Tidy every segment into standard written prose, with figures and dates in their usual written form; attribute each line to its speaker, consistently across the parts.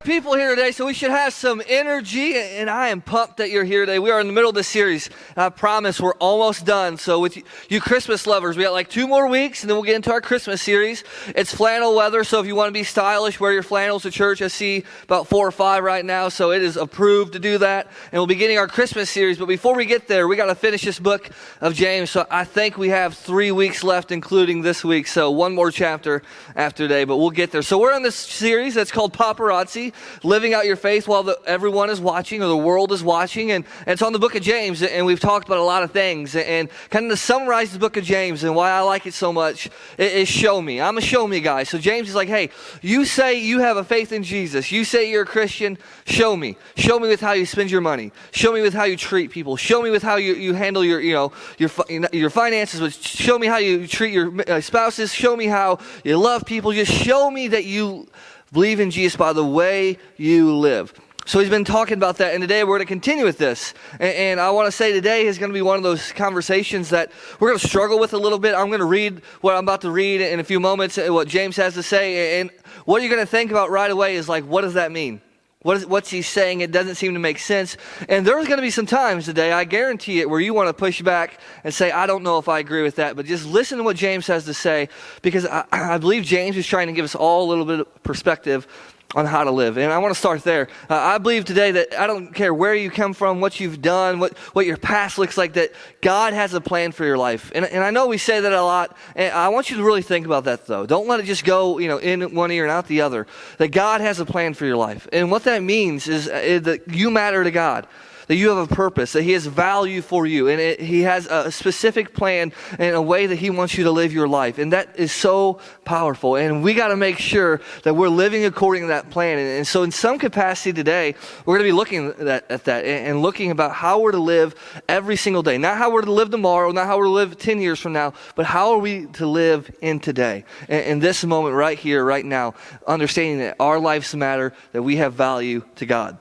Speaker 1: people here today, so we should have some energy, and I am pumped that you're here today. We are in the middle of this series, and I promise we're almost done. So with you Christmas lovers, we got like 2 more weeks, and then we'll get into our Christmas series. It's flannel weather, so if you want to be stylish, wear your flannels to church. I see about 4 or 5 right now, so it is approved to do that. And we'll be getting our Christmas series, but before we get there, we got to finish this book of James. So I think we have 3 weeks left, including this week, so 1 more chapter after today, but we'll get there. So we're in this series that's called Paparazzi, living out your faith while everyone is watching or the world is watching, and it's on the book of James, and we've talked about a lot of things, and kind of to summarize the book of James and why I like it so much is show me. I'm a show me guy. So James is like, hey, you say you have a faith in Jesus, you say you're a Christian, show me with how you spend your money, show me with how you treat people, show me with how you handle your finances, but show me how you treat your spouses, show me how you love people, just show me that you believe in Jesus by the way you live. So he's been talking about that, and today we're going to continue with this. And I want to say today is going to be one of those conversations that we're going to struggle with a little bit. I'm going to read what I'm about to read in a few moments, what James has to say, and what you're going to think about right away is like, what does that mean? What's he saying? It doesn't seem to make sense. And there's going to be some times today, I guarantee it, where you want to push back and say, I don't know if I agree with that. But just listen to what James has to say, because I believe James is trying to give us all a little bit of perspective on how to live. And I want to start there. I believe today that I don't care where you come from, what you've done, what your past looks like, that God has a plan for your life. And I know we say that a lot, and I want you to really think about that though. Don't let it just go, in one ear and out the other. That God has a plan for your life. And what that means is that you matter to God. That you have a purpose, that he has value for you, and he has a specific plan and a way that he wants you to live your life. And that is so powerful. And we got to make sure that we're living according to that plan. And so in some capacity today, we're going to be looking at that and looking about how we're to live every single day. Not how we're to live tomorrow, not how we're to live 10 years from now, but how are we to live in today, in this moment right here, right now, understanding that our lives matter, that we have value to God.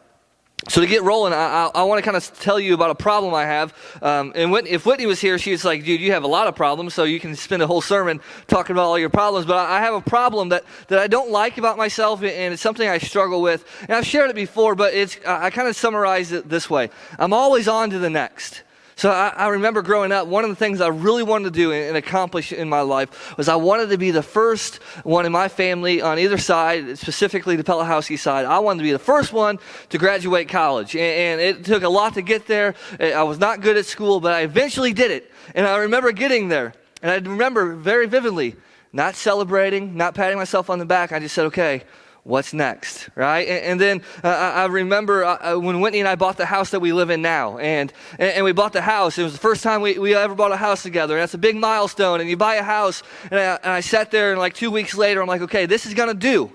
Speaker 1: So to get rolling, I want to kind of tell you about a problem I have. And if Whitney was here, she was like, dude, you have a lot of problems, so you can spend a whole sermon talking about all your problems. But I have a problem that I don't like about myself, and it's something I struggle with. And I've shared it before, but I kind of summarize it this way. I'm always on to the next. So I remember growing up, one of the things I really wanted to do and accomplish in my life was I wanted to be the first one in my family on either side, specifically the Paparazzi side. I wanted to be the first one to graduate college. And it took a lot to get there. I was not good at school, but I eventually did it. And I remember getting there. And I remember very vividly not celebrating, not patting myself on the back. I just said, okay, what's next, right? And then I remember when Whitney and I bought the house that we live in now, and we bought the house. It was the first time we ever bought a house together, and that's a big milestone. And you buy a house, and I sat there, and like 2 weeks later, I'm like, okay, this is gonna do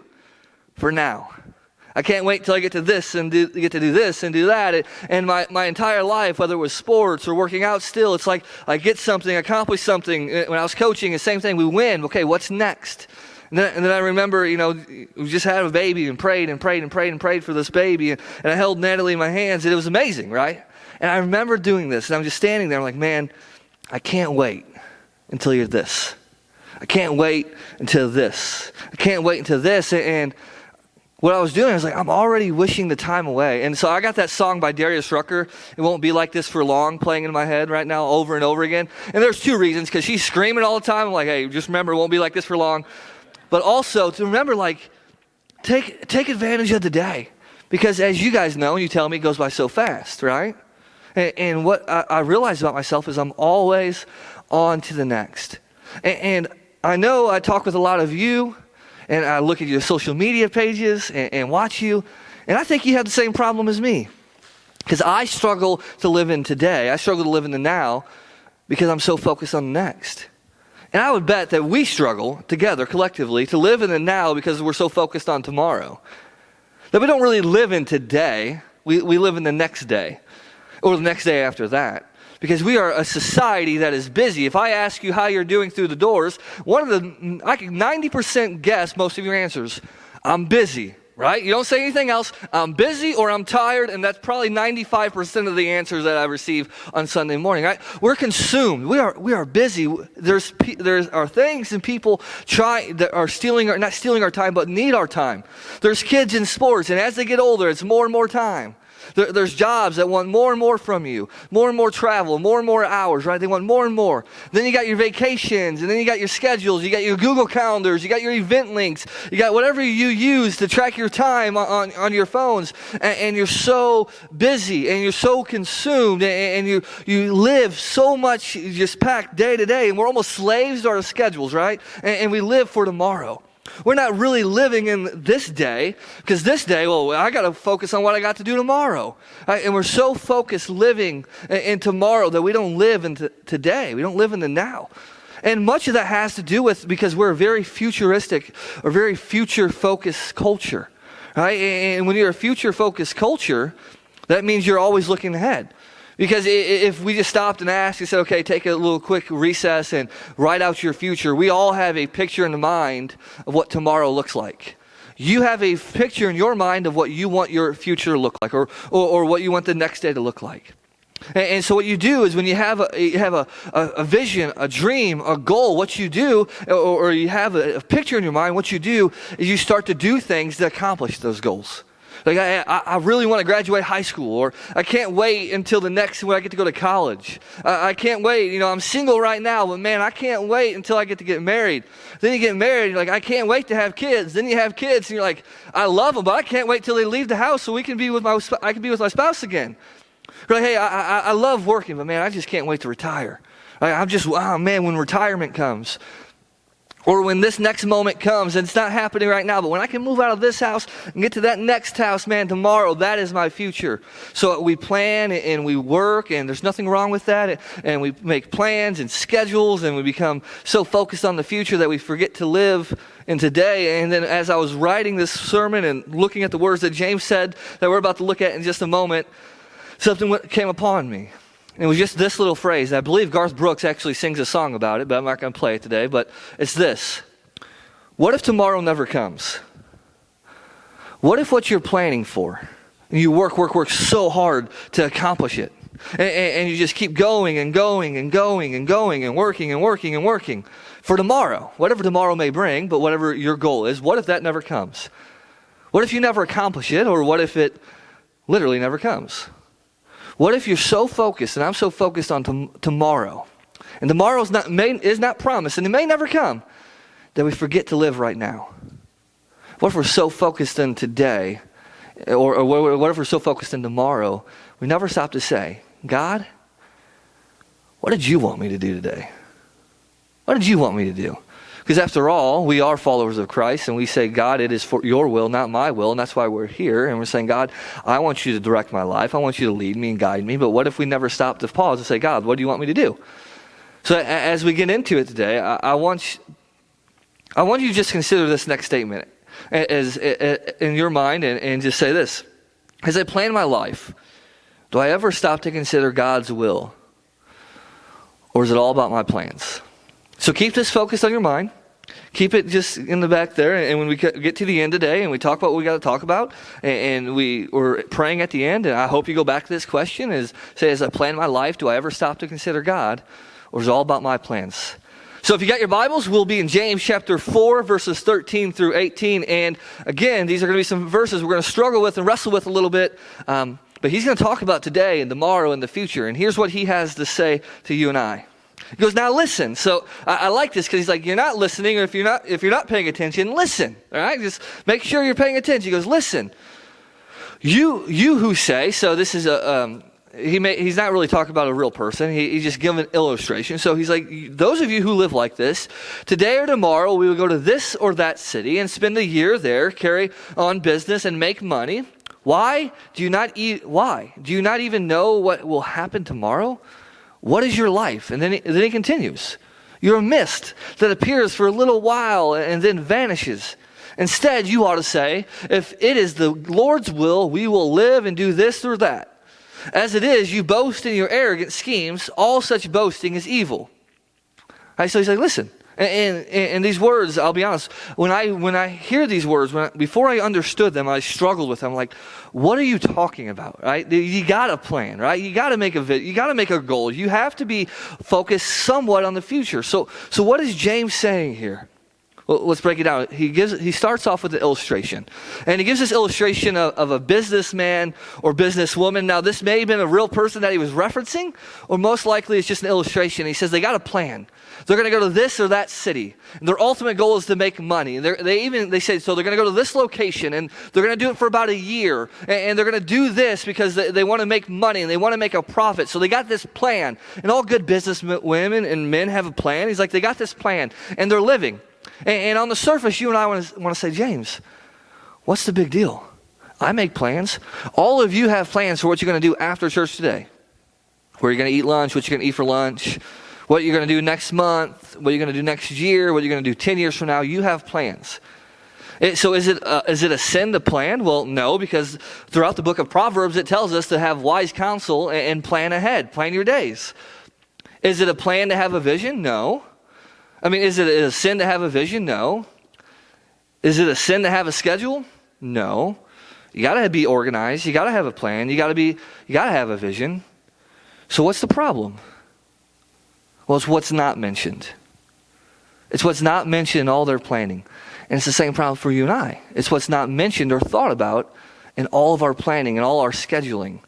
Speaker 1: for now. I can't wait till I get to this and get to do this and do that. And my entire life, whether it was sports or working out still, it's like I get something, accomplish something. When I was coaching, the same thing, we win. Okay, what's next? And then I remember, we just had a baby and prayed for this baby. And I held Natalie in my hands, and it was amazing, right? And I remember doing this, and I'm just standing there. I'm like, man, I can't wait until you're this. I can't wait until this. I can't wait until this. And what I was doing, I was like, I'm already wishing the time away. And so I got that song by Darius Rucker, It Won't Be Like This for Long, playing in my head right now over and over again. And there's 2 reasons, because she's screaming all the time. I'm like, hey, just remember, it won't be like this for long. But also to remember, take advantage of the day. Because as you guys know, and you tell me, it goes by so fast, right? And what I realize about myself is I'm always on to the next. And I know I talk with a lot of you, and I look at your social media pages and watch you, and I think you have the same problem as me. Because I struggle to live in today. I struggle to live in the now because I'm so focused on the next. And I would bet that we struggle together collectively to live in the now because we're so focused on tomorrow. That we don't really live in today, we live in the next day or the next day after that. Because we are a society that is busy. If I ask you how you're doing through the doors, I can 90% guess most of your answers. I'm busy. right? You don't say anything else. I'm busy or I'm tired, and that's probably 95% of the answers that I receive on Sunday morning, right? We're consumed. We are busy. There are things and people that are not stealing our time, but need our time. There's kids in sports, and as they get older, it's more and more time. There's jobs that want more and more from you, more and more travel, more and more hours, right? They want more and more. Then you got your vacations, and then you got your schedules, you got your Google calendars, you got your event links, you got whatever you use to track your time on your phones, and you're so busy, and you're so consumed, and you live so much, just packed day to day, and we're almost slaves to our schedules, right? And we live for tomorrow. We're not really living in this day, because this day, well, I got to focus on what I got to do tomorrow. Right? And we're so focused living in tomorrow that we don't live in today. We don't live in the now. And much of that has to do with because we're a very futuristic or very future-focused culture. Right? And when you're a future-focused culture, that means you're always looking ahead. Because if we just stopped and asked, you said, okay, take a little quick recess and write out your future, we all have a picture in the mind of what tomorrow looks like. You have a picture in your mind of what you want your future to look like, or what you want the next day to look like. And so what you do is when you have a vision, a dream, a goal, what you do, or you have a picture in your mind, what you do is you start to do things to accomplish those goals. Like, I really want to graduate high school, or I can't wait until when I get to go to college. I can't wait. I'm single right now, but man, I can't wait until I get to get married. Then you get married, and you're like, I can't wait to have kids. Then you have kids, and you're like, I love them, but I can't wait till they leave the house so I can be with my spouse again. You're like, hey, I love working, but man, I just can't wait to retire. Like, when retirement comes. Or when this next moment comes, and it's not happening right now, but when I can move out of this house and get to that next house, man, tomorrow, that is my future. So we plan and we work, and there's nothing wrong with that. And we make plans and schedules, and we become so focused on the future that we forget to live in today. And then as I was writing this sermon and looking at the words that James said that we're about to look at in just a moment, something came upon me. It was just this little phrase. I believe Garth Brooks actually sings a song about it, but I'm not going to play it today. But it's this. What if tomorrow never comes? What if what you're planning for, and you work so hard to accomplish it, and you just keep going and going and going and going and working and working and working for tomorrow, whatever tomorrow may bring, but whatever your goal is, what if that never comes? What if you never accomplish it, or what if it literally never comes? What if you're so focused, and I'm so focused on tomorrow, and tomorrow is not promised, and it may never come, that we forget to live right now? What if we're so focused on today, or what if we're so focused on tomorrow, we never stop to say, God, what did you want me to do today? What did you want me to do? Because after all, we are followers of Christ, and we say, God, it is for your will, not my will, and that's why we're here. And we're saying, God, I want you to direct my life. I want you to lead me and guide me. But what if we never stop to pause and say, God, what do you want me to do? So as we get into it today, I want you to just consider this next statement as in your mind, and just say this. As I plan my life, do I ever stop to consider God's will? Or is it all about my plans? So keep this focused on your mind. Keep it just in the back there. And when we get to the end today and we talk about what we got to talk about, and we're praying at the end, and I hope you go back to this question, as I plan my life, do I ever stop to consider God? Or is it all about my plans? So if you got your Bibles, we'll be in James chapter 4, verses 13 through 18. And again, these are going to be some verses we're going to struggle with and wrestle with a little bit. But he's going to talk about today and tomorrow and the future. And here's what he has to say to you and I. He goes, now listen. So I like this because he's like, you're not listening, or if you're not paying attention, listen. All right, just make sure you're paying attention. He goes, listen. You who say. So this is he's not really talking about a real person. He's just giving an illustration. So he's like, those of you who live like this, today or tomorrow we will go to this or that city and spend a year there, carry on business and make money. Why do you not even know what will happen tomorrow? What is your life? And then he continues. You're a mist that appears for a little while and then vanishes. Instead, you ought to say, if it is the Lord's will, we will live and do this or that. As it is, you boast in your arrogant schemes. All such boasting is evil. Right, so he's like, listen, And these words, I'll be honest, when I hear these words, before I understood them, I struggled with them. Like, what are you talking about, right? You got to plan, right? You got to make you got to make a goal. You have to be focused somewhat on the future. So what is James saying here? Well, let's break it down. He starts off with an illustration. And he gives this illustration of a businessman or businesswoman. Now, this may have been a real person that he was referencing, or most likely it's just an illustration. He says they got a plan. They're going to go to this or that city. And their ultimate goal is to make money. And they say, so they're going to go to this location, and they're going to do it for about a year. And they're going to do this because they want to make money, and they want to make a profit. So they got this plan. And all good business women and men have a plan. He's like, they got this plan, and they're living. And on the surface, you and I want to say, James, what's the big deal? I make plans. All of you have plans for what you're going to do after church today. Where you're going to eat lunch, what you're going to eat for lunch, what you're going to do next month, what you're going to do next year, what you're going to do 10 years from now. You have plans. So is it a sin to plan? Well, no, because throughout the book of Proverbs, it tells us to have wise counsel and plan ahead, plan your days. Is it a plan to have a vision? No. I mean, is it a sin to have a vision? No. Is it a sin to have a schedule? No. You got to be organized. You got to have a plan. You got to have a vision. So what's the problem? Well, it's what's not mentioned. It's what's not mentioned in all their planning. And it's the same problem for you and I. It's what's not mentioned or thought about in all of our planning and all our scheduling.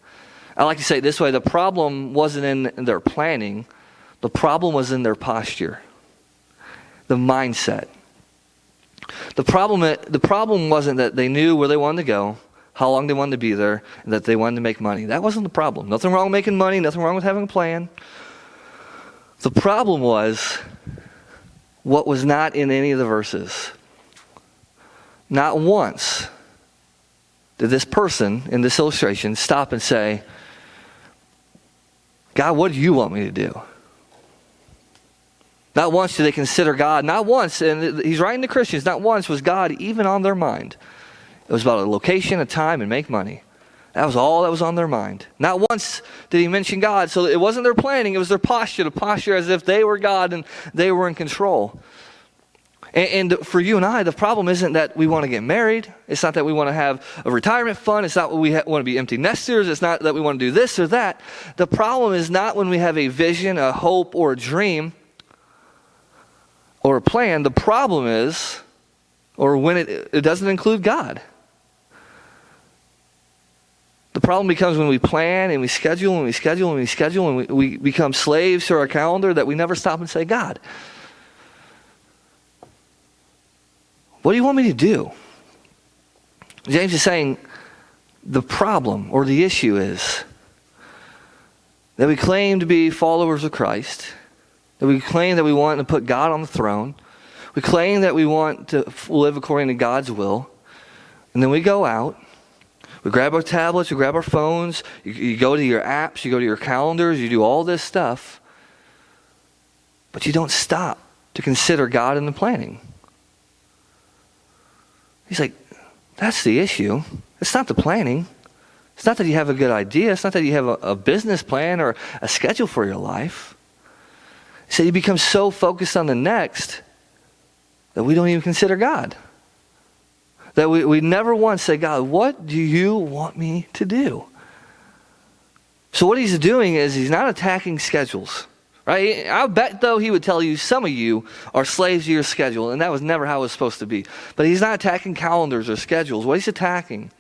Speaker 1: I like to say it this way. The problem wasn't in their planning. The problem was in their posture. The mindset. The problem wasn't that they knew where they wanted to go, how long they wanted to be there, and that they wanted to make money. That wasn't the problem. Nothing wrong with making money, nothing wrong with having a plan. The problem was what was not in any of the verses. Not once did this person in this illustration stop and say, God, what do you want me to do? Not once did they consider God. Not once, and he's writing to Christians, not once was God even on their mind. It was about a location, a time, and make money. That was all that was on their mind. Not once did he mention God. So it wasn't their planning, it was their posture. The posture as if they were God and they were in control. And for you and I, the problem isn't that we want to get married. It's not that we want to have a retirement fund. It's not that we want to be empty nesters. It's not that we want to do this or that. The problem is not when we have a vision, a hope, or a dream, or a plan. The problem is, or when it doesn't include God. The problem becomes when we plan and we schedule and we schedule and we schedule and we become slaves to our calendar that we never stop and say, God, what do you want me to do? James is saying the problem or the issue is that we claim to be followers of Christ, that we claim that we want to put God on the throne, we claim that we want to live according to God's will, and then we go out, we grab our tablets, we grab our phones, you go to your apps, you go to your calendars, you do all this stuff, but you don't stop to consider God in the planning. He's like, that's the issue. It's not the planning. It's not that you have a good idea. It's not that you have a business plan or a schedule for your life. He said you become so focused on the next that we don't even consider God. That we never once say, God, what do you want me to do? So what he's doing is he's not attacking schedules. Right? I bet, though, he would tell you some of you are slaves to your schedule, and that was never how it was supposed to be. But he's not attacking calendars or schedules. What he's attacking,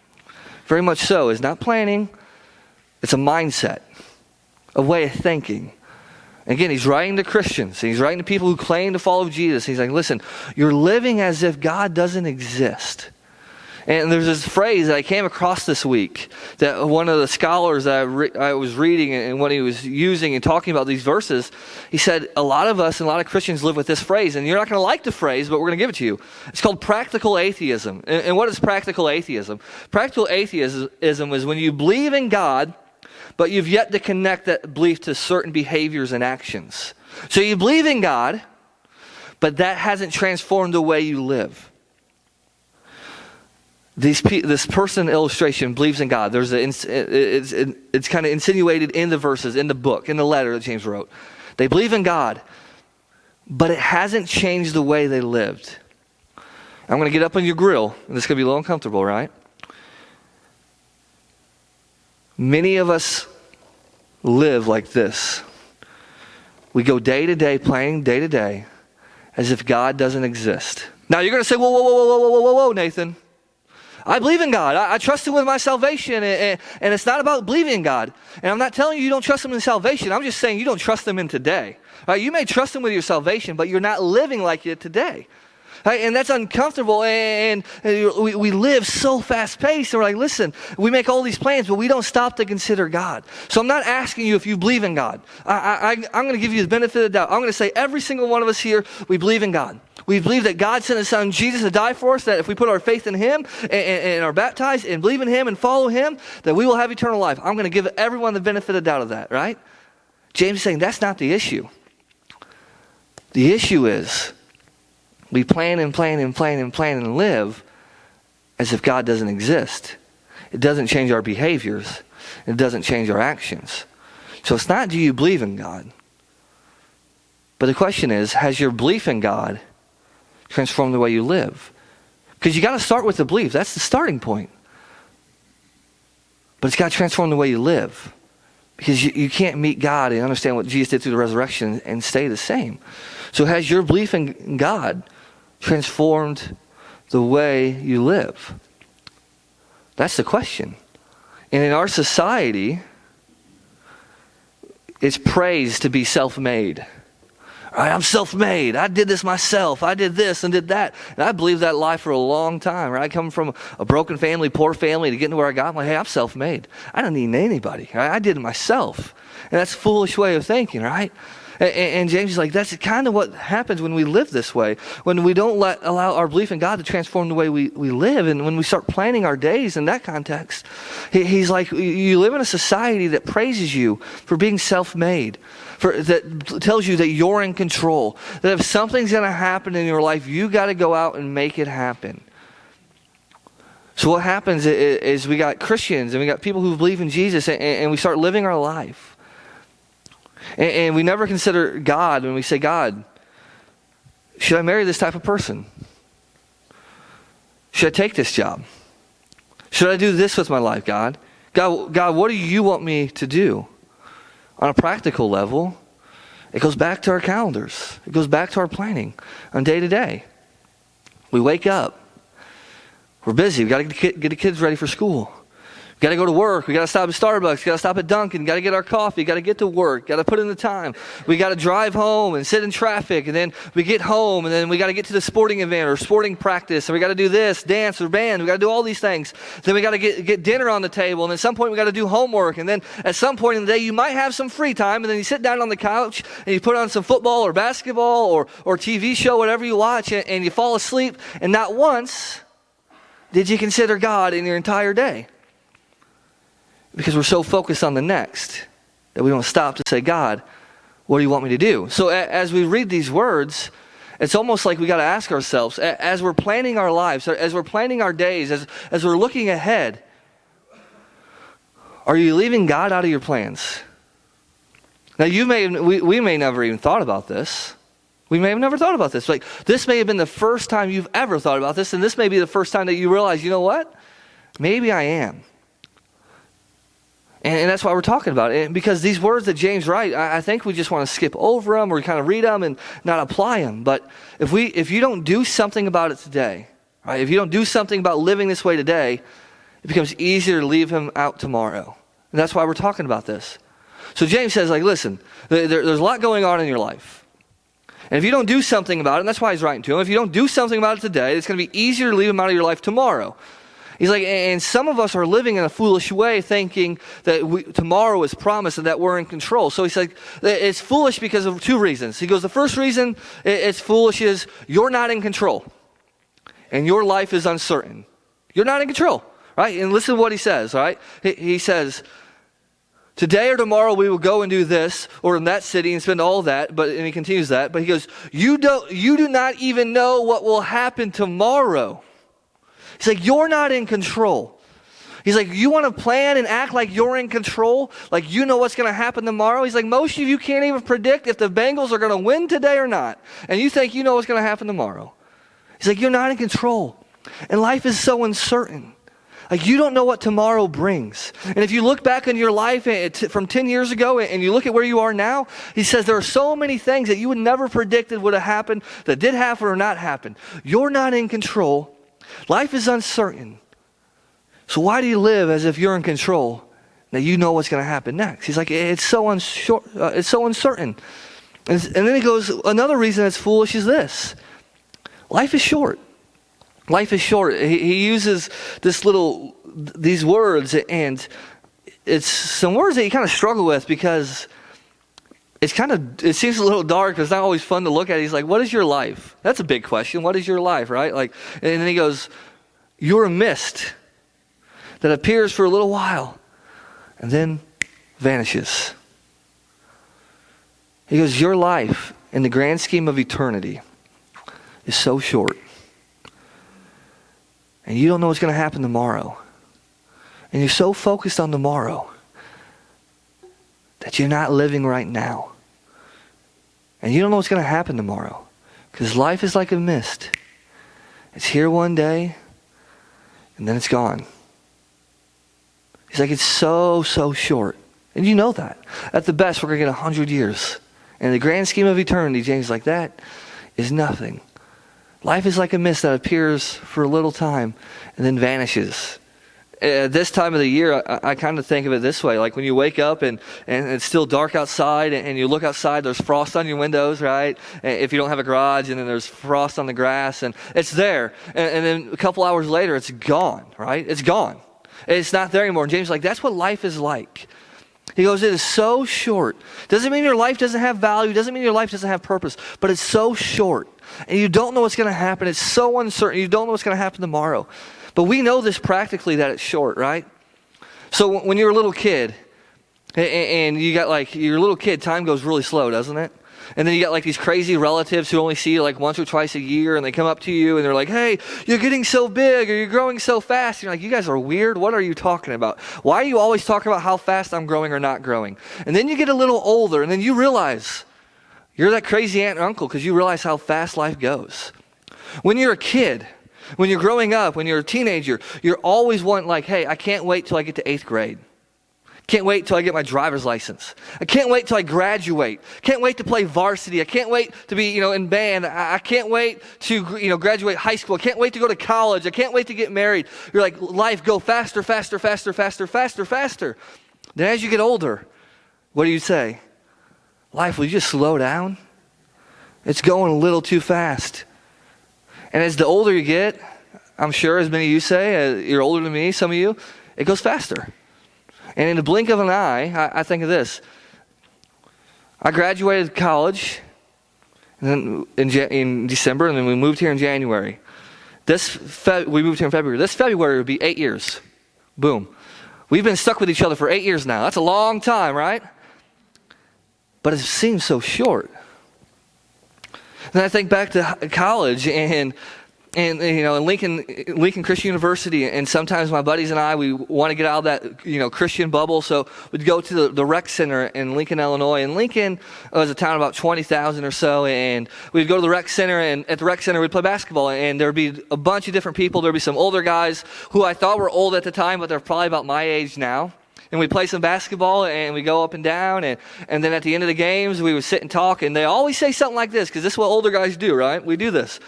Speaker 1: very much so, is not planning. It's a mindset, a way of thinking. Again, he's writing to Christians. He's writing to people who claim to follow Jesus. He's like, listen, you're living as if God doesn't exist. And there's this phrase that I came across this week that one of the scholars that I was reading and when he was using and talking about these verses, he said a lot of us and a lot of Christians live with this phrase, and you're not going to like the phrase, but we're going to give it to you. It's called practical atheism. And what is practical atheism? Practical atheism is when you believe in God, but you've yet to connect that belief to certain behaviors and actions. So you believe in God, but that hasn't transformed the way you live. This person illustration believes in God. It's kind of insinuated in the verses, in the book, in the letter that James wrote. They believe in God, but it hasn't changed the way they lived. I'm going to get up on your grill, and this is going to be a little uncomfortable, right? Many of us live like this. We go day to day, planning day to day, as if God doesn't exist. Now you're going to say, whoa, Nathan. I believe in God. I trust Him with my salvation, and it's not about believing in God. And I'm not telling you don't trust Him in salvation. I'm just saying you don't trust Him in today. Right? You may trust Him with your salvation, but you're not living like it today. Right? And that's uncomfortable, and we live so fast-paced, and we're like, listen, we make all these plans, but we don't stop to consider God. So I'm not asking you if you believe in God. I'm going to give you the benefit of the doubt. I'm going to say every single one of us here, we believe in God. We believe that God sent His Son Jesus to die for us, that if we put our faith in Him and are baptized and believe in Him and follow Him, that we will have eternal life. I'm going to give everyone the benefit of the doubt of that, right? James is saying that's not the issue. The issue is we plan and live as if God doesn't exist. It doesn't change our behaviors. It doesn't change our actions. So it's not do you believe in God? But the question is, has your belief in God transformed the way you live? Because you got to start with the belief. That's the starting point. But it's got to transform the way you live. Because you can't meet God and understand what Jesus did through the resurrection and stay the same. So has your belief in God transformed the way you live? That's the question. And in our society, it's praised to be self-made. Right, I'm self-made. I did this myself. I did this and did that. And I believed that lie for a long time. Right? I come from a broken family, poor family, to get to where I got. I'm like, hey, I'm self-made. I don't need anybody. Right? I did it myself. And that's a foolish way of thinking, right? And James is like, that's kind of what happens when we live this way. When we don't allow our belief in God to transform the way we live. And when we start planning our days in that context, he's like, you live in a society that praises you for being self-made. That tells you that you're in control. That if something's going to happen in your life, you got to go out and make it happen. So what happens is we got Christians and we got people who believe in Jesus and we start living our life. And we never consider God when we say, God, should I marry this type of person? Should I take this job? Should I do this with my life, God? God, what do you want me to do? On a practical level, it goes back to our calendars. It goes back to our planning on day to day. We wake up. We're busy. We got to get the kids ready for school. We got to go to work. We got to stop at Starbucks. We got to stop at Dunkin'. Got to get our coffee. Got to get to work. Got to put in the time. We got to drive home and sit in traffic. And then we get home and then we got to get to the sporting event or sporting practice. And we got to do this, dance or band. We got to do all these things. Then we got to get dinner on the table. And at some point we got to do homework. And then at some point in the day you might have some free time. And then you sit down on the couch and you put on some football or basketball or TV show, whatever you watch, and you fall asleep. And not once did you consider God in your entire day. Because we're so focused on the next that we don't stop to say, God, what do you want me to do? So as we read these words, it's almost like we got to ask ourselves, as we're planning our lives, as we're planning our days, as we're looking ahead, are you leaving God out of your plans? Now we may never even thought about this. We may have never thought about this. Like this may have been the first time you've ever thought about this, and this may be the first time that you realize, you know what? Maybe I am. And that's why we're talking about it. Because these words that James writes, I think we just want to skip over them or kind of read them and not apply them. But if you don't do something about it today, right? If you don't do something about living this way today, it becomes easier to leave him out tomorrow. And that's why we're talking about this. So James says, like, listen, there's a lot going on in your life. And if you don't do something about it, and that's why he's writing to him, if you don't do something about it today, it's going to be easier to leave him out of your life tomorrow. He's like, and some of us are living in a foolish way thinking that tomorrow is promised and that we're in control. So he's like, it's foolish because of two reasons. He goes, the first reason it's foolish is you're not in control and your life is uncertain. You're not in control, right? And listen to what he says, right? He says, today or tomorrow we will go and do this or in that city and spend all that. And he continues that, but he goes, you do not even know what will happen tomorrow. He's like, you're not in control. He's like, you want to plan and act like you're in control? Like you know what's going to happen tomorrow? He's like, most of you can't even predict if the Bengals are going to win today or not. And you think you know what's going to happen tomorrow. He's like, you're not in control. And life is so uncertain. Like you don't know what tomorrow brings. And if you look back on your life from 10 years ago and you look at where you are now, he says there are so many things that you would never predicted would have happened, that did happen or not happen. You're not in control. Life is uncertain. So why do you live as if you're in control, that you know what's going to happen next? He's like, it's so uncertain. And then he goes, another reason it's foolish is this. Life is short. Life is short. He uses these words, and it's some words that you kind of struggle with because it seems a little dark, but it's not always fun to look at. He's like, what is your life? That's a big question. What is your life, right? Like, and then he goes, you're a mist that appears for a little while and then vanishes. He goes, your life in the grand scheme of eternity is so short. And you don't know what's going to happen tomorrow. And you're so focused on tomorrow that you're not living right now. And you don't know what's going to happen tomorrow. Because life is like a mist. It's here one day, and then it's gone. He's like, it's so short. And you know that. At the best, we're going to get 100 years. And in the grand scheme of eternity, James is like, that is nothing. Life is like a mist that appears for a little time and then vanishes. This time of the year, I kind of think of it this way. Like when you wake up and it's still dark outside and you look outside, there's frost on your windows, right? If you don't have a garage, and then there's frost on the grass, and it's there. And then a couple hours later, it's gone, right? It's gone. It's not there anymore. And James is like, that's what life is like. He goes, it is so short. Doesn't mean your life doesn't have value. Doesn't mean your life doesn't have purpose. But it's so short. And you don't know what's going to happen. It's so uncertain. You don't know what's going to happen tomorrow. But we know this practically, that it's short, right? So when you're a little kid, and you got like, you're a little kid, time goes really slow, doesn't it? And then you got like these crazy relatives who only see you like once or twice a year, and they come up to you and they're like, hey, you're getting so big, or you're growing so fast. You're like, you guys are weird. What are you talking about? Why are you always talking about how fast I'm growing or not growing? And then you get a little older, and then you realize you're that crazy aunt or uncle because you realize how fast life goes. When you're a kid, when you're growing up, when you're a teenager, you're always wanting like, hey, I can't wait till I get to 8th grade. Can't wait till I get my driver's license. I can't wait till I graduate. Can't wait to play varsity. I can't wait to be, in band. I can't wait to, graduate high school. I can't wait to go to college. I can't wait to get married. You're like, life, go faster, faster, faster, faster, faster, faster. Then as you get older, what do you say? Life, will you just slow down? It's going a little too fast. And as the older you get, I'm sure as many of you say, you're older than me, some of you, it goes faster. And in the blink of an eye, I think of this. I graduated college and then in December, and then we moved here in January. We moved here in February. This February would be 8 years. Boom. We've been stuck with each other for 8 years now. That's a long time, right? But it seems so short. And I think back to college and Lincoln Christian University, and sometimes my buddies and I, we want to get out of that, Christian bubble, so we'd go to the rec center in Lincoln, Illinois, and Lincoln was a town of about 20,000 or so, and we'd go to the rec center, and at the rec center we'd play basketball, and there'd be a bunch of different people. There'd be some older guys who I thought were old at the time, but they're probably about my age now. And we'd play some basketball, and we go up and down, and then at the end of the games, we would sit and talk, and they always say something like this, because this is what older guys do, right? We do this.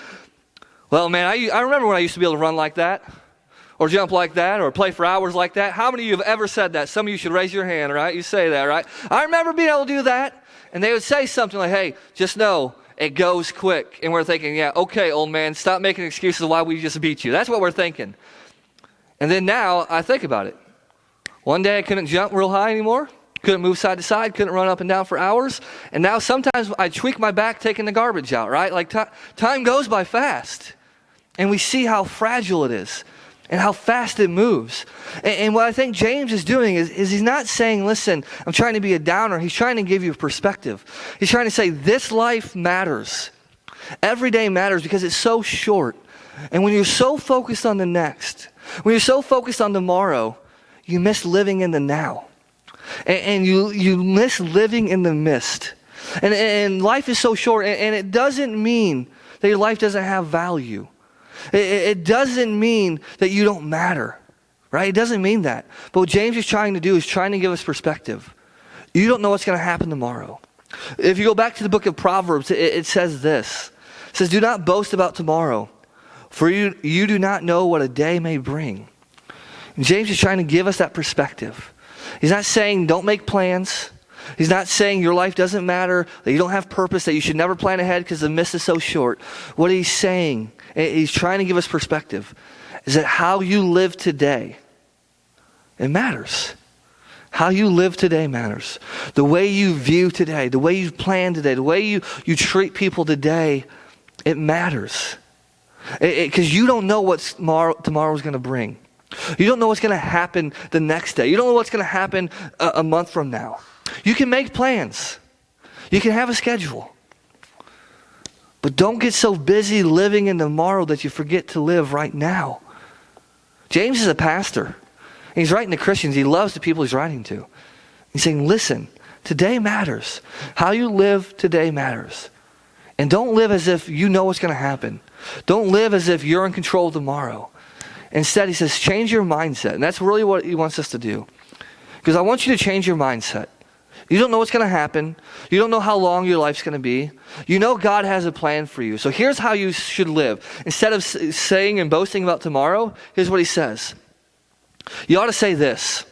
Speaker 1: Well, man, I remember when I used to be able to run like that, or jump like that, or play for hours like that. How many of you have ever said that? Some of you should raise your hand, right? You say that, right? I remember being able to do that, and they would say something like, hey, just know it goes quick. And we're thinking, yeah, okay, old man, stop making excuses why we just beat you. That's what we're thinking. And then now I think about it. One day I couldn't jump real high anymore, couldn't move side to side, couldn't run up and down for hours. And now sometimes I tweak my back taking the garbage out, right? Like time goes by fast. And we see how fragile it is and how fast it moves. And what I think James is doing is he's not saying, listen, I'm trying to be a downer. He's trying to give you a perspective. He's trying to say this life matters. Every day matters because it's so short. And when you're so focused on the next, when you're so focused on tomorrow, you miss living in the now. And you miss living in the midst. And life is so short, and it doesn't mean that your life doesn't have value. It doesn't mean that you don't matter, right? It doesn't mean that. But what James is trying to do is trying to give us perspective. You don't know what's going to happen tomorrow. If you go back to the book of Proverbs, it says this. It says, do not boast about tomorrow, for you do not know what a day may bring. And James is trying to give us that perspective. He's not saying don't make plans. He's not saying your life doesn't matter, that you don't have purpose, that you should never plan ahead because the mist is so short. What he's saying, he's trying to give us perspective, is that how you live today, it matters. How you live today matters. The way you view today, the way you plan today, the way you treat people today, it matters. Because you don't know what tomorrow's going to bring. You don't know what's going to happen the next day. You don't know what's going to happen a month from now. You can make plans. You can have a schedule. But don't get so busy living in tomorrow that you forget to live right now. James is a pastor. He's writing to Christians. He loves the people he's writing to. He's saying, listen, today matters. How you live today matters. And don't live as if you know what's going to happen. Don't live as if you're in control tomorrow. Instead, he says, change your mindset. And that's really what he wants us to do. Because I want you to change your mindset. You don't know what's going to happen. You don't know how long your life's going to be. You know God has a plan for you. So here's how you should live. Instead of saying and boasting about tomorrow, here's what he says. You ought to say this.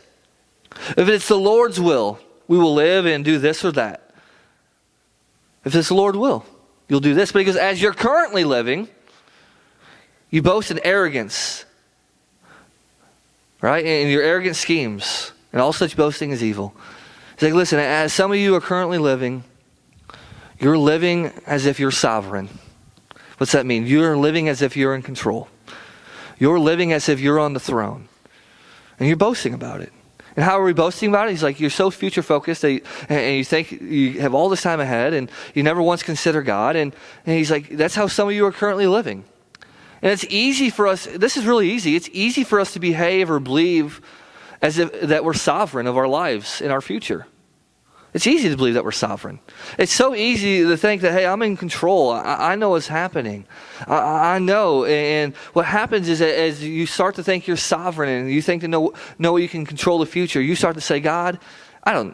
Speaker 1: If it's the Lord's will, we will live and do this or that. If it's the Lord's will, you'll do this. But he goes, as you're currently living, you boast in arrogance, right? And your arrogant schemes. And all such boasting is evil. He's like, listen, as some of you are currently living, you're living as if you're sovereign. What's that mean? You're living as if you're in control. You're living as if you're on the throne. And you're boasting about it. And how are we boasting about it? He's like, you're so future focused and you think you have all this time ahead and you never once consider God. And he's like, that's how some of you are currently living. And it's easy for us, this is really easy. It's easy for us to behave or believe as if that we're sovereign of our lives in our future. It's easy to believe that we're sovereign. It's so easy to think that, hey, I'm in control. I know what's happening. I know. And what happens is that as you start to think you're sovereign and you think to know you can control the future, you start to say, God, I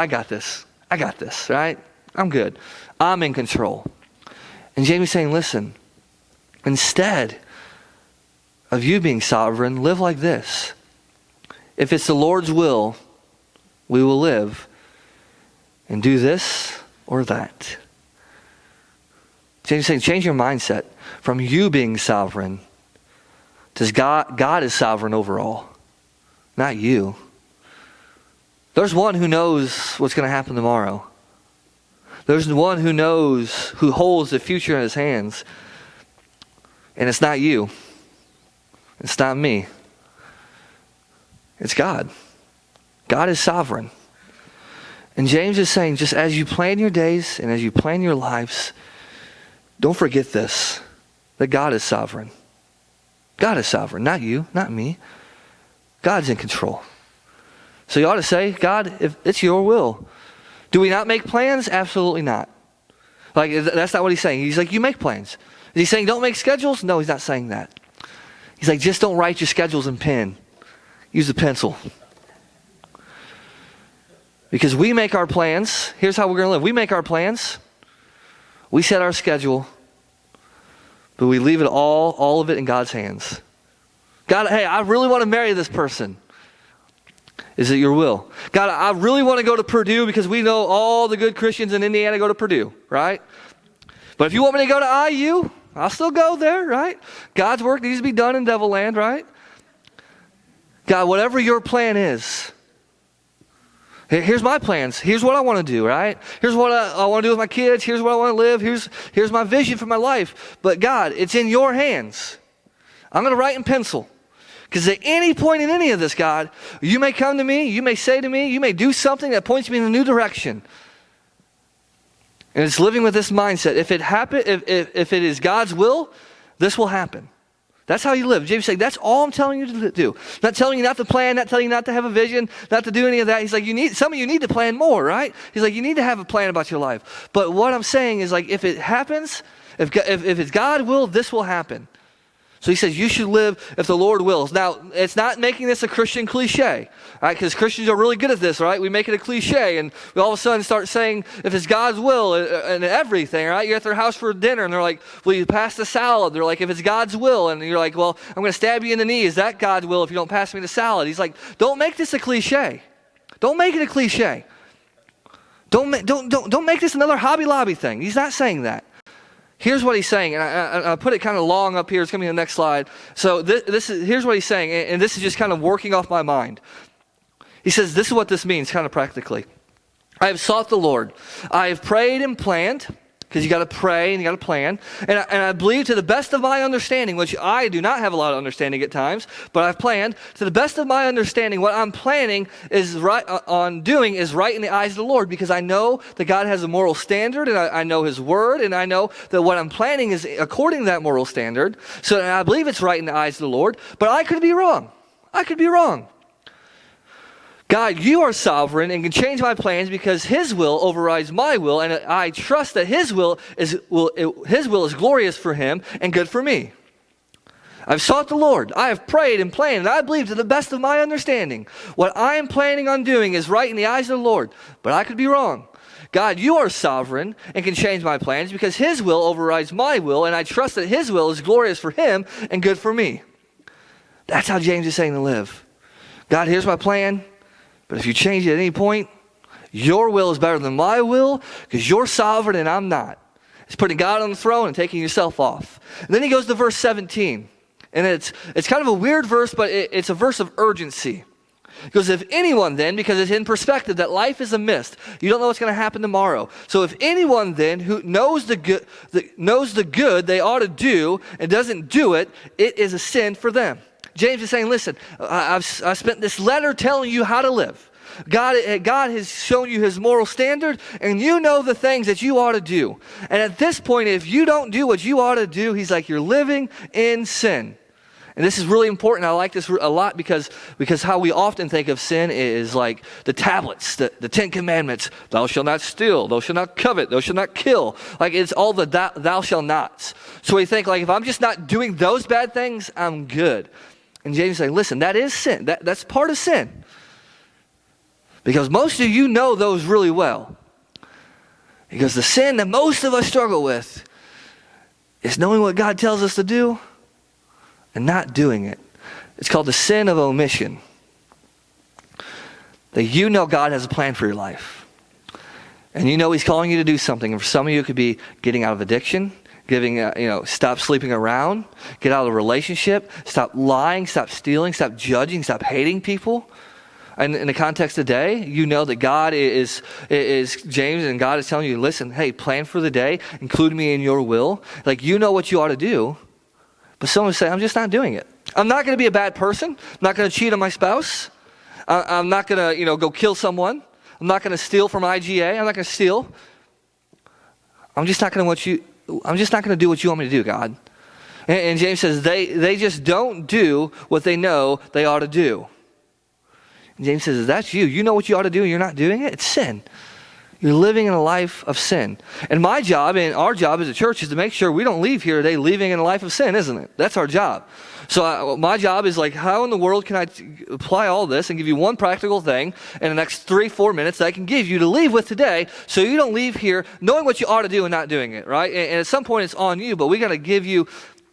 Speaker 1: got this. I got this, right? I'm good. I'm in control. And Jamie's saying, listen, instead of you being sovereign, live like this. If it's the Lord's will, we will live and do this or that. James is saying, change your mindset from you being sovereign to God is sovereign over all, not you. There's one who knows what's going to happen tomorrow. There's one who knows, who holds the future in his hands. And it's not you. It's not me. It's God. God is sovereign. And James is saying, just as you plan your days and as you plan your lives, don't forget this, that God is sovereign. God is sovereign, not you, not me. God's in control. So you ought to say, God, if it's your will. Do we not make plans? Absolutely not. Like, that's not what he's saying. He's like, you make plans. Is he saying don't make schedules? No, he's not saying that. He's like, just don't write your schedules in pen. Use a pencil. Because we make our plans. Here's how we're going to live. We make our plans. We set our schedule. But we leave it all of it in God's hands. God, hey, I really want to marry this person. Is it your will? God, I really want to go to Purdue because we know all the good Christians in Indiana go to Purdue, right? But if you want me to go to IU, I'll still go there, right? God's work needs to be done in Devil Land, right? God, whatever your plan is, here's my plans. Here's what I want to do, right? Here's what I want to do with my kids. Here's what I want to live. Here's my vision for my life. But God, it's in your hands. I'm going to write in pencil. Because at any point in any of this, God, you may come to me, you may say to me, you may do something that points me in a new direction. And it's living with this mindset. If it is God's will, this will happen. That's how you live. James is saying, that's all I'm telling you to do. Not telling you not to plan, not telling you not to have a vision, not to do any of that. He's like, some of you need to plan more, right? He's like, you need to have a plan about your life. But what I'm saying is like, if it happens, if it's God's will, this will happen. So he says, you should live if the Lord wills. Now, it's not making this a Christian cliche, right? Because Christians are really good at this, right? We make it a cliche, and we all of a sudden start saying, if it's God's will and everything, right? You're at their house for dinner, and they're like, will you pass the salad? They're like, if it's God's will. And you're like, well, I'm going to stab you in the knee. Is that God's will if you don't pass me the salad? He's like, don't make this a cliche. Don't make it a cliche. Don't make this another Hobby Lobby thing. He's not saying that. Here's what he's saying, and I put it kind of long up here. It's going to be the next slide. So here's what he's saying, and this is just kind of working off my mind. He says, this is what this means, kind of practically. I have sought the Lord. I have prayed and planned, because you got to pray and you got to plan. And I believe to the best of my understanding, which I do not have a lot of understanding at times, but I've planned, to the best of my understanding, what I'm planning is right on doing is right in the eyes of the Lord, because I know that God has a moral standard, and I know His Word, and I know that what I'm planning is according to that moral standard. So I believe it's right in the eyes of the Lord, but I could be wrong. I could be wrong. God, you are sovereign and can change my plans because His will overrides my will, and I trust that His will is glorious for Him and good for me. I've sought the Lord. I have prayed and planned, and I believe to the best of my understanding what I am planning on doing is right in the eyes of the Lord, but I could be wrong. God, you are sovereign and can change my plans because His will overrides my will, and I trust that His will is glorious for Him and good for me. That's how James is saying to live. God, here's my plan. But if you change it at any point, your will is better than my will because you're sovereign and I'm not. It's putting God on the throne and taking yourself off. And then he goes to verse 17. And it's kind of a weird verse, but it's a verse of urgency. He goes, if anyone then, because it's in perspective that life is a mist, you don't know what's going to happen tomorrow. So if anyone then who knows the good they ought to do and doesn't do it, it is a sin for them. James is saying, listen, I've spent this letter telling you how to live. God has shown you His moral standard, and you know the things that you ought to do. And at this point, if you don't do what you ought to do, he's like, you're living in sin. And this is really important. I like this a lot because how we often think of sin is like the tablets, the 10 commandments. Thou shalt not steal, thou shalt not covet, thou shalt not kill. Like it's all the thou shalt nots. So we think like if I'm just not doing those bad things, I'm good. And James is saying, listen, that is sin. That's part of sin. Because most of you know those really well. Because the sin that most of us struggle with is knowing what God tells us to do and not doing it. It's called the sin of omission. That you know God has a plan for your life. And you know He's calling you to do something. And for some of you, it could be getting out of addiction. Stop sleeping around, get out of a relationship, stop lying, stop stealing, stop judging, stop hating people. And in the context of today, you know that God is James, and God is telling you, listen, hey, plan for the day, include me in your will. Like, you know what you ought to do, but someone say, I'm just not doing it. I'm not going to be a bad person. I'm not going to cheat on my spouse. I'm not going to, go kill someone. I'm not going to steal from IGA. I'm not going to steal. I'm just not going to do what you want me to do, God. And James says they just don't do what they know they ought to do. And James says, if that's you, you know what you ought to do and you're not doing it, it's sin. You're living in a life of sin. And my job and our job as a church is to make sure we don't leave here today living in a life of sin, isn't it? That's our job. So my job is like, how in the world can I apply all this and give you one practical thing in the next 3-4 minutes that I can give you to leave with today so you don't leave here knowing what you ought to do and not doing it, right? And at some point it's on you, but we got to give you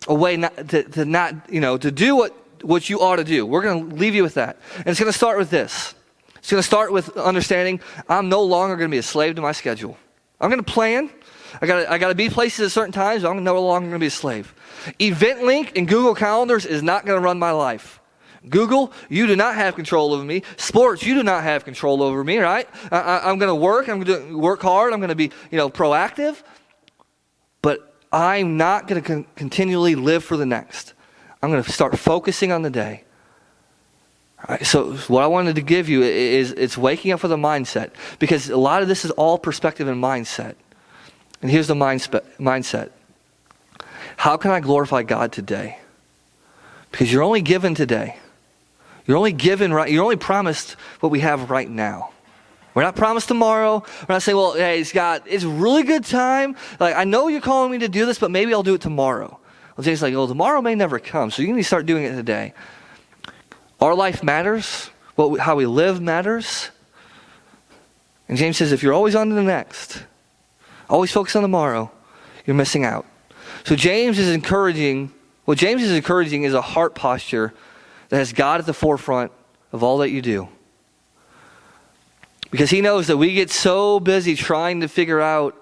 Speaker 1: a way to do what you ought to do. We're going to leave you with that. And it's going to start with this. It's going to start with understanding I'm no longer going to be a slave to my schedule. I'm going to plan. I got to be places at certain times. I'm no longer going to be a slave. Event Link and Google Calendars is not going to run my life. Google, you do not have control over me. Sports, you do not have control over me, right? I'm going to work. I'm going to work hard. I'm going to be, proactive. But I'm not going to continually live for the next. I'm going to start focusing on the day. All right, so what I wanted to give you is it's waking up with a mindset, because a lot of this is all perspective and mindset. And here's the mindset. How can I glorify God today? Because you're only given today. You're only promised what we have right now. We're not promised tomorrow. We're not saying, well, hey, Scott, it's a really good time. Like, I know you're calling me to do this, but maybe I'll do it tomorrow. Well, James is like, well, tomorrow may never come, so you need to start doing it today. Our life matters. How we live matters. And James says, if you're always on to the next, always focus on tomorrow, you're missing out. So James is encouraging is a heart posture that has God at the forefront of all that you do. Because he knows that we get so busy trying to figure out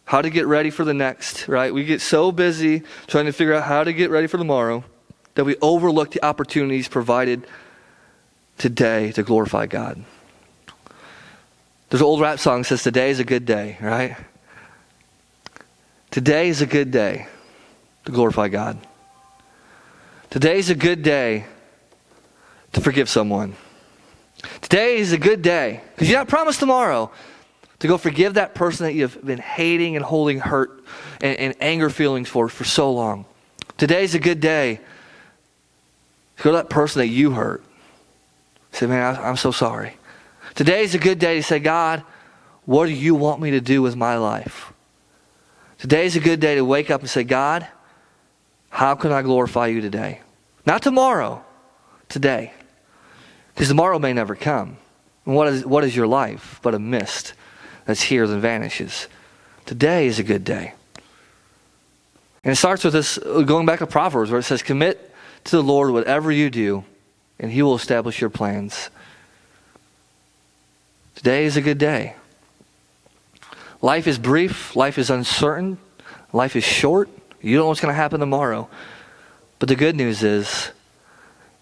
Speaker 1: how to get ready for the next, right? We get so busy trying to figure out how to get ready for tomorrow that we overlook the opportunities provided today to glorify God. There's an old rap song that says, today is a good day, right? Today is a good day to glorify God. Today is a good day to forgive someone. Today is a good day, because you're not promised tomorrow, to go forgive that person that you've been hating and holding hurt and anger feelings for so long. Today is a good day to go to that person that you hurt. Say, man, I'm so sorry. Today is a good day to say, God, what do you want me to do with my life? Today is a good day to wake up and say, God, how can I glorify you today? Not tomorrow, today. Because tomorrow may never come. And what is your life but a mist that's here and vanishes? Today is a good day. And it starts with this, going back to Proverbs, where it says, commit to the Lord whatever you do, and he will establish your plans. Today is a good day. Life is brief. Life is uncertain. Life is short. You don't know what's going to happen tomorrow. But the good news is,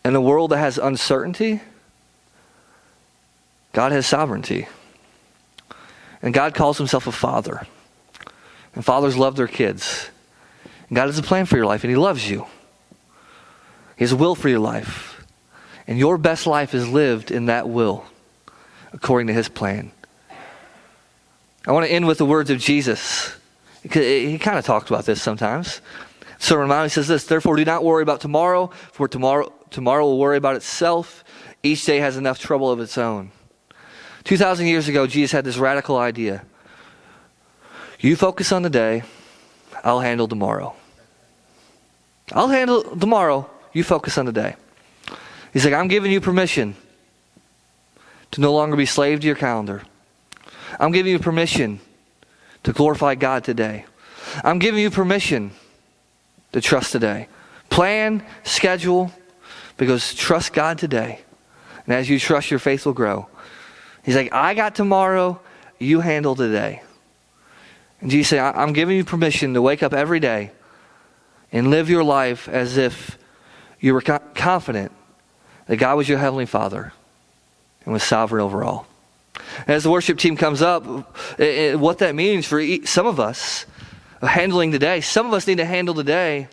Speaker 1: in a world that has uncertainty, God has sovereignty. And God calls himself a father. And fathers love their kids. And God has a plan for your life, and he loves you. He has a will for your life. And your best life is lived in that will, according to his plan. I want to end with the words of Jesus. He kind of talks about this sometimes. So remind me, he says this, therefore do not worry about tomorrow, for tomorrow will worry about itself. Each day has enough trouble of its own. 2,000 years ago, Jesus had this radical idea. You focus on the day, I'll handle tomorrow. I'll handle tomorrow, you focus on the day. He's like, I'm giving you permission to no longer be slave to your calendar. I'm giving you permission to glorify God today. I'm giving you permission to trust today. Plan, schedule, because trust God today. And as you trust, your faith will grow. He's like, I got tomorrow, you handle today. And Jesus said, I'm giving you permission to wake up every day and live your life as if you were confident that God was your Heavenly Father and was sovereign over all. As the worship team comes up, what that means for some of us, handling today, some of us need to handle today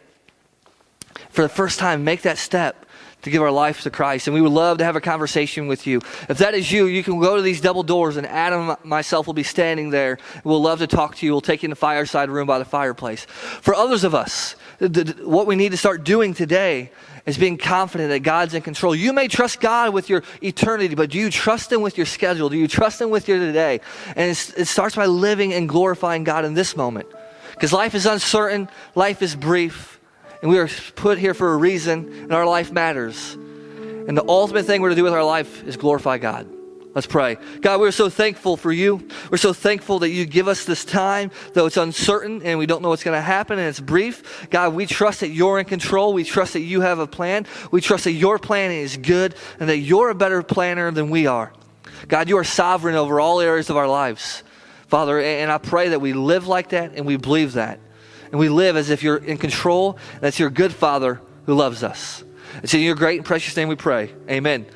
Speaker 1: for the first time, make that step to give our life to Christ. And we would love to have a conversation with you. If that is you, you can go to these double doors, and Adam and myself will be standing there. We'll love to talk to you. We'll take you in the fireside room by the fireplace. For others of us, what we need to start doing today is being confident that God's in control. You may trust God with your eternity, but do you trust him with your schedule? Do you trust him with your today? And it starts by living and glorifying God in this moment. Because life is uncertain, life is brief, and we are put here for a reason, and our life matters. And the ultimate thing we're to do with our life is glorify God. Let's pray. God, we're so thankful for you. We're so thankful that you give us this time, though it's uncertain and we don't know what's going to happen and it's brief. God, we trust that you're in control. We trust that you have a plan. We trust that your plan is good and that you're a better planner than we are. God, you are sovereign over all areas of our lives. Father, and I pray that we live like that and we believe that. And we live as if you're in control. That's your good Father who loves us. It's in your great and precious name we pray. Amen.